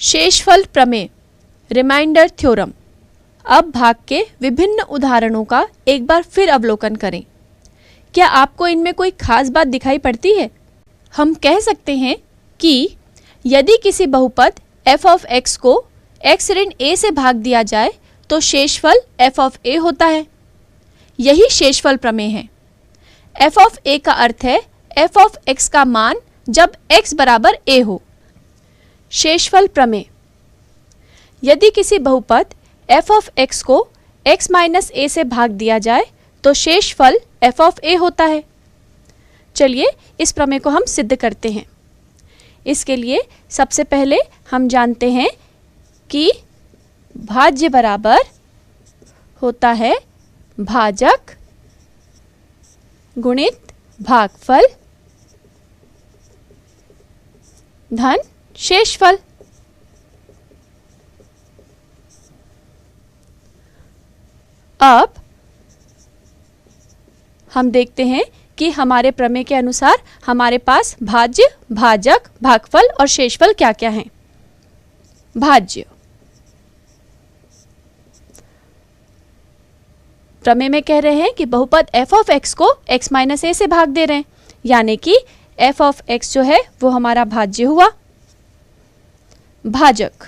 शेषफल प्रमेय, remainder theorem. अब भाग के विभिन्न उदाहरणों का एक बार फिर अवलोकन करें। क्या आपको इनमें कोई खास बात दिखाई पड़ती है? हम कह सकते हैं कि यदि किसी बहुपद f ऑफ x को x ऋण a से भाग दिया जाए तो शेषफल f ऑफ a होता है। यही शेषफल प्रमेय है। f ऑफ a का अर्थ है f ऑफ x का मान जब x बराबर a हो। शेषफल प्रमेय, यदि किसी बहुपद f ऑफ x को x माइनस a से भाग दिया जाए तो शेषफल f ऑफ a होता है। चलिए इस प्रमेय को हम सिद्ध करते हैं। इसके लिए सबसे पहले हम जानते हैं कि भाज्य बराबर होता है भाजक गुणित भागफल धन शेषफल। अब हम देखते हैं कि हमारे प्रमेय के अनुसार हमारे पास भाज्य, भाजक, भागफल और शेषफल क्या क्या हैं। भाज्य, प्रमेय में कह रहे हैं कि बहुपद f ऑफ x को x माइनस a से भाग दे रहे हैं, यानी कि f ऑफ x जो है वो हमारा भाज्य हुआ। भाजक,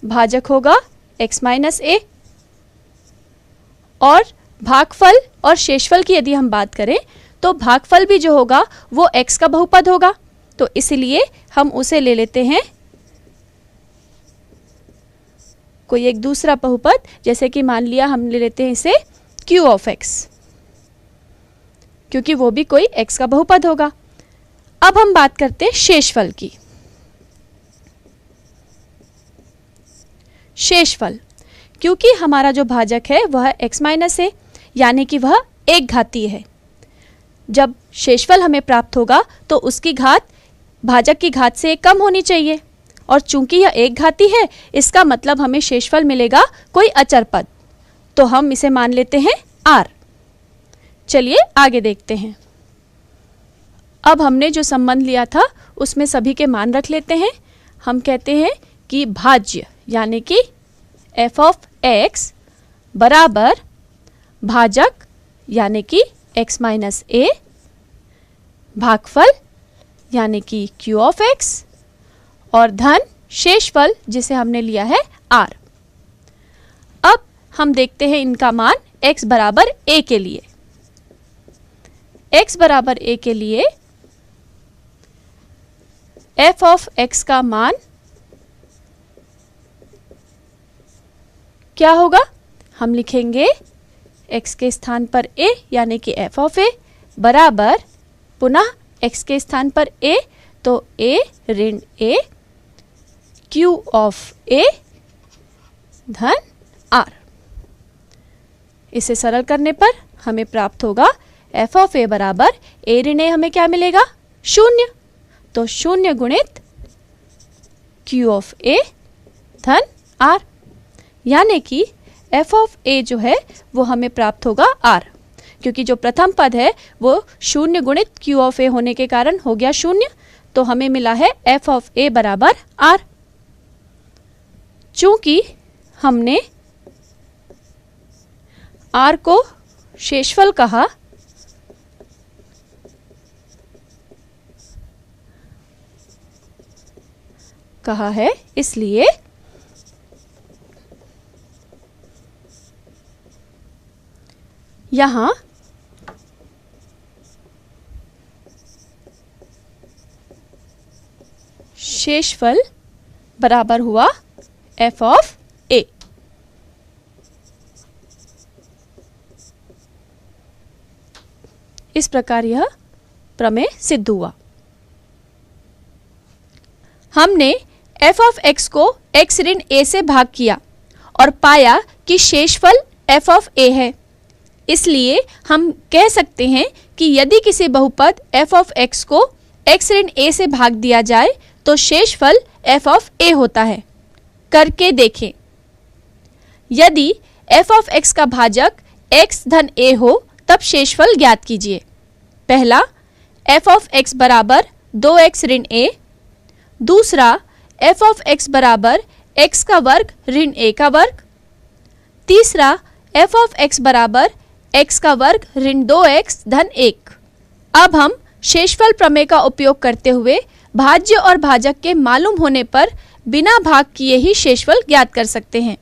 भाजक होगा x माइनस a। और भागफल और शेषफल की यदि हम बात करें तो भागफल भी जो होगा वो x का बहुपद होगा, तो इसलिए हम उसे ले लेते हैं कोई एक दूसरा बहुपद, जैसे कि मान लिया हम ले लेते हैं इसे q ऑफ x, क्योंकि वो भी कोई x का बहुपद होगा। अब हम बात करते हैं शेषफल की। शेषफल, क्योंकि हमारा जो भाजक है वह x माइनस है, यानी कि वह एक घातीय है। जब शेषफल हमें प्राप्त होगा तो उसकी घात भाजक की घात से कम होनी चाहिए, और चूंकि यह एक घाती है इसका मतलब हमें शेषफल मिलेगा कोई अचर पद, तो हम इसे मान लेते हैं r। चलिए आगे देखते हैं। अब हमने जो संबंध लिया था उसमें सभी के मान रख लेते हैं। हम कहते हैं कि भाज्य यानी कि f ऑफ x बराबर भाजक यानी कि x माइनस a, भागफल यानी कि q ऑफ x और धन शेषफल जिसे हमने लिया है r। अब हम देखते हैं इनका मान x बराबर a के लिए। x बराबर a के लिए f ऑफ x का मान क्या होगा? हम लिखेंगे x के स्थान पर a यानी कि f ऑफ a बराबर पुनः x के स्थान पर a, तो a ऋण a q ऑफ a धन r। इसे सरल करने पर हमें प्राप्त होगा f ऑफ a बराबर a ऋण a, हमें क्या मिलेगा? 0, तो 0 गुणित q ऑफ a धन r, यानी कि f ऑफ a जो है वो हमें प्राप्त होगा r, क्योंकि जो प्रथम पद है वो 0 गुणित q ऑफ a होने के कारण हो गया 0, तो हमें मिला है f ऑफ a बराबर r। चूंकि हमने r को शेषफल कहा है, इसलिए यहाँ शेषफल बराबर हुआ f ऑफ a। इस प्रकार यह प्रमेय सिद्ध हुआ। हमने f ऑफ x को x ऋण a से भाग किया और पाया कि शेषफल f ऑफ a है। इसलिए हम कह सकते हैं कि यदि किसी बहुपद f ऑफ x को x ऋण a से भाग दिया जाए तो शेषफल f ऑफ a होता है। करके देखें। यदि f ऑफ x का भाजक x धन a हो तब शेषफल ज्ञात कीजिए। पहला, f ऑफ x बराबर 2x ऋण a दूसरा f ऑफ x बराबर x का वर्ग ऋण a का वर्ग। तीसरा f ऑफ x बराबर x का वर्ग ऋण 2x धन 1। अब हम शेषफल प्रमेय का उपयोग करते हुए भाज्य और भाजक के मालूम होने पर बिना भाग किए ही शेषफल ज्ञात कर सकते हैं।